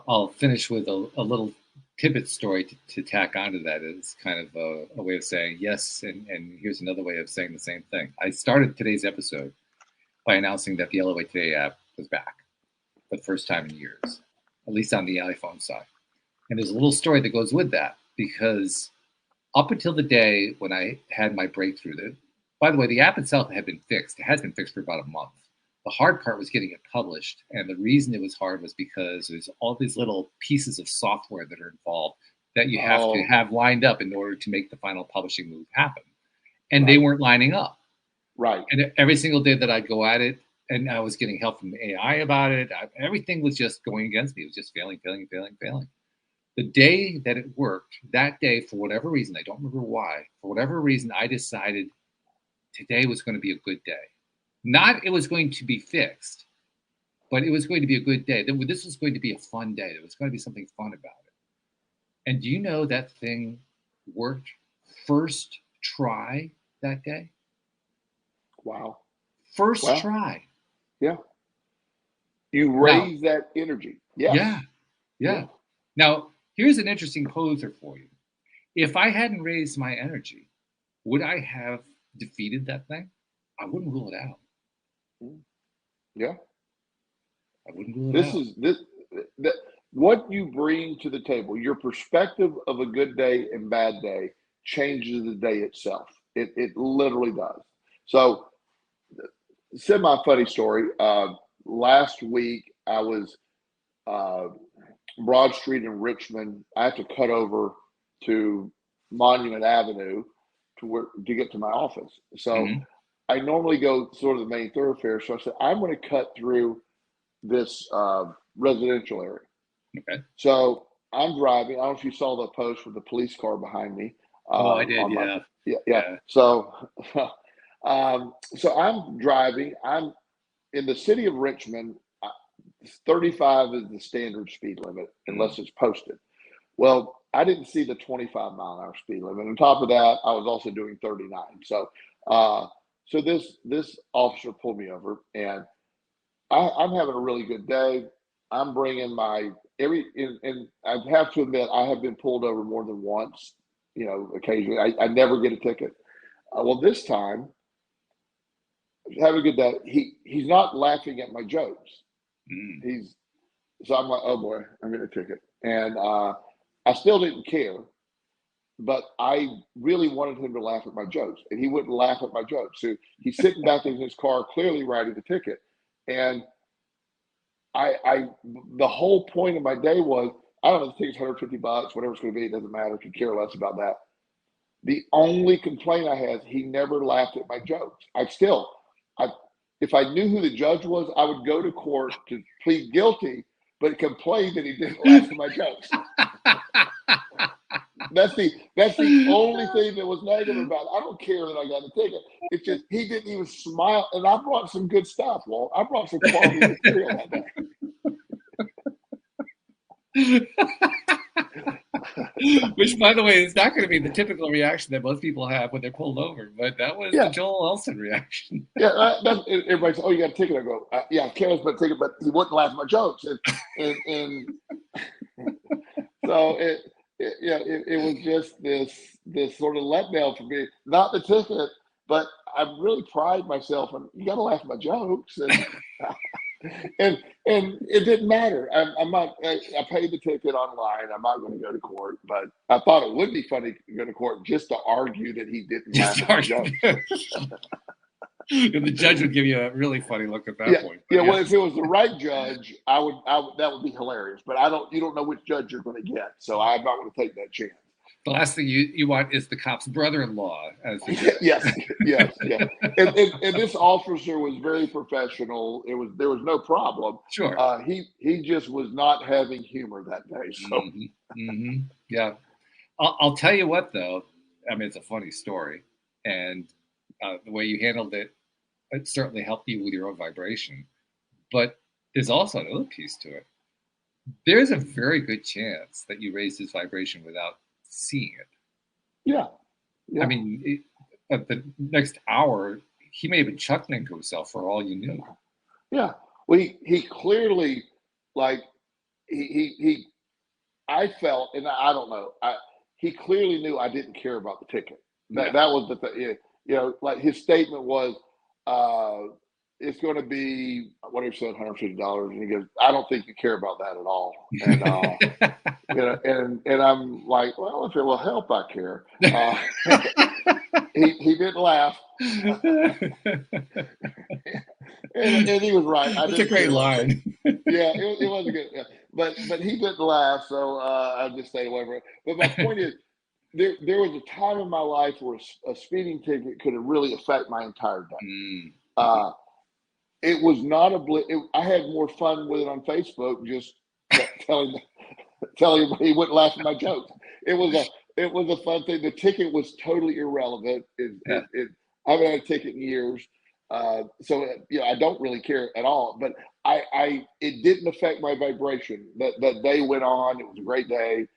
I'll finish with a little tidbit story to tack onto that. It's kind of a way of saying yes, and here's another way of saying the same thing. I started today's episode by announcing that the LOA Today app was back for the first time in years, at least on the iPhone side. And there's a little story that goes with that, because up until the day when I had my breakthrough, by the way, the app itself had been fixed. It has been fixed for about a month. The hard part was getting it published. And the reason it was hard was because there's all these little pieces of software that are involved that you have to have lined up in order to make the final publishing move happen. And they weren't lining up. Right. And every single day that I'd go at it, and I was getting help from AI about it, everything was just going against me. It was just failing. The day that it worked, that day, for whatever reason, I don't remember why, for whatever reason, I decided today was going to be a good day. Not it was going to be fixed, but it was going to be a good day. This was going to be a fun day. There was going to be something fun about it. And do you know that thing worked first try that day? Wow. First try. Yeah. You raise that energy. Yes. Yeah. Now, here's an interesting poser for you. If I hadn't raised my energy, would I have defeated that thing? I wouldn't rule it out. Yeah. I wouldn't rule it out. What you bring to the table, your perspective of a good day and bad day changes the day itself. It literally does. So, semi-funny story. Last week, I was Broad Street in Richmond. I have to cut over to Monument Avenue to get to my office. So I normally go sort of the main thoroughfare. So I said, I'm going to cut through this residential area. Okay. So I'm driving. I don't know if you saw the post with the police car behind me. I did. Yeah. So, so I'm driving. I'm in the city of Richmond. 35 is the standard speed limit unless it's posted. Well, I didn't see the 25-mile-an-hour speed limit. On top of that, I was also doing 39. So, so this officer pulled me over, and I'm having a really good day. I'm bringing my and I have to admit, I have been pulled over more than once. You know, occasionally. I never get a ticket. Well, this time, having a good day. He's not laughing at my jokes. So I'm like, oh boy, I'm getting a ticket, and I still didn't care, but I really wanted him to laugh at my jokes, and he wouldn't laugh at my jokes. So he's sitting back in his car, clearly writing the ticket, and the whole point of my day was, I don't know, the ticket's $150, whatever it's going to be, it doesn't matter. Could care less about that. The only complaint I had, he never laughed at my jokes. If I knew who the judge was, I would go to court to plead guilty, but complain that he didn't laugh at my jokes. That's the only thing that was negative about it. I don't care that I got a ticket. It's just he didn't even smile. And I brought some good stuff, Walt. I brought some quality material that day. Which, by the way, is not going to be the typical reaction that most people have when they're pulled over, but that was the Joel Elston reaction. Everybody says, "Oh, you got a ticket?" I go, "Yeah, I cares about a ticket," but he wouldn't laugh at my jokes, and so it was just this sort of letdown for me. Not the ticket, but I really pride myself on, you got to laugh at my jokes, and it didn't matter. I paid the ticket online. I'm not going to go to court, but I thought it would be funny to go to court just to argue that he didn't laugh at my jokes. The judge would give you a really funny look at that point. Well, if it was the right judge, I would that would be hilarious. But you don't know which judge you're going to get, so I'm not going to take that chance. The last thing you want is the cop's brother-in-law. Yes. And this officer was very professional. There was no problem. Sure. He just was not having humor that day. So. Yeah. I'll tell you what, though. I mean, it's a funny story, and the way you handled it certainly helped you with your own vibration. But there's also another piece to it. There's a very good chance that you raised his vibration without seeing it. Yeah. I mean, at the next hour, he may have been chuckling to himself for all you knew. Yeah. Well, he clearly, like, I felt, and I don't know, he clearly knew I didn't care about the ticket. That was the thing. You know, like his statement was, it's going to be, whatever he said, $150. And he goes, I don't think you care about that at all. And, and I'm like, well, if it will help, I care. He didn't laugh. and he was right. That's a great line. Yeah, it was a good. Yeah. But he didn't laugh, so I just stayed away from it. But my point is, there was a time in my life where a speeding ticket could have really affect my entire day. It was not I had more fun with it on Facebook, just telling him he wouldn't laugh at my jokes. It was a fun thing. The ticket was totally irrelevant. I haven't had a ticket in years, so I don't really care at all. But it didn't affect my vibration. That day went on. It was a great day.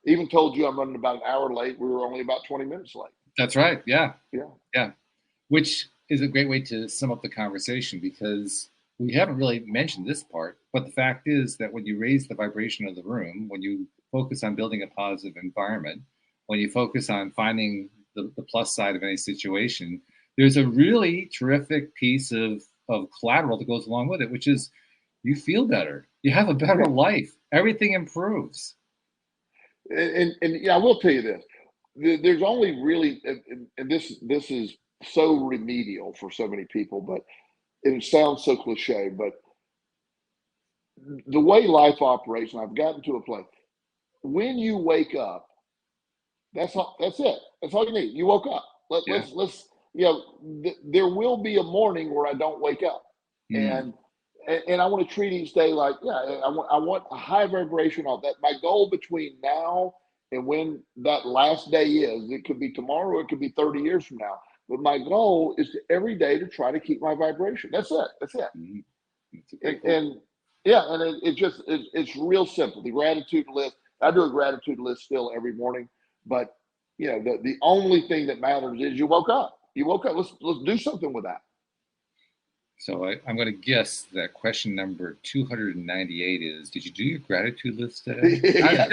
Even told you I'm running about an hour late. We were only about 20 minutes late. That's right. Yeah. Yeah. Which is a great way to sum up the conversation, because we haven't really mentioned this part, but the fact is that when you raise the vibration of the room, when you focus on building a positive environment, when you focus on finding the plus side of any situation, there's a really terrific piece of collateral that goes along with it, which is you feel better. You have a better life. Everything improves. And I will tell you this. There's only really, and this is so remedial for so many people, but it sounds so cliche, but the way life operates, and I've gotten to a place, when you wake up, that's it. That's all you need. You woke up. Let's there will be a morning where I don't wake up. And I want to treat each day like, I want a high vibration on that. My goal between now and when that last day is, it could be tomorrow, it could be 30 years from now. But my goal is every day to try to keep my vibration. That's it. It's real simple. The gratitude list. I do a gratitude list still every morning, but the only thing that matters is you woke up. You woke up. Let's do something with that. So I'm going to guess that question number 298 is: did you do your gratitude list today?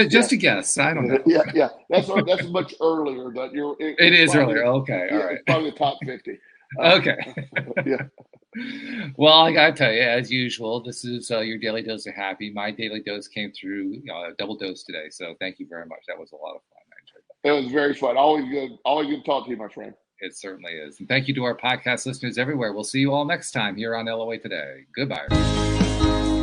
Just a guess. I don't know. Yeah. That's much earlier. But it is probably, earlier. Okay, all right. It's probably the top 50. Okay. Yeah. Well, I got to tell you, as usual, this is your daily dose of happy. My daily dose came through a double dose today, so thank you very much. That was a lot of fun. I enjoyed that. It was very fun. Always good to talk to you, my friend. It certainly is. And thank you to our podcast listeners everywhere. We'll see you all next time here on LOA Today. Goodbye.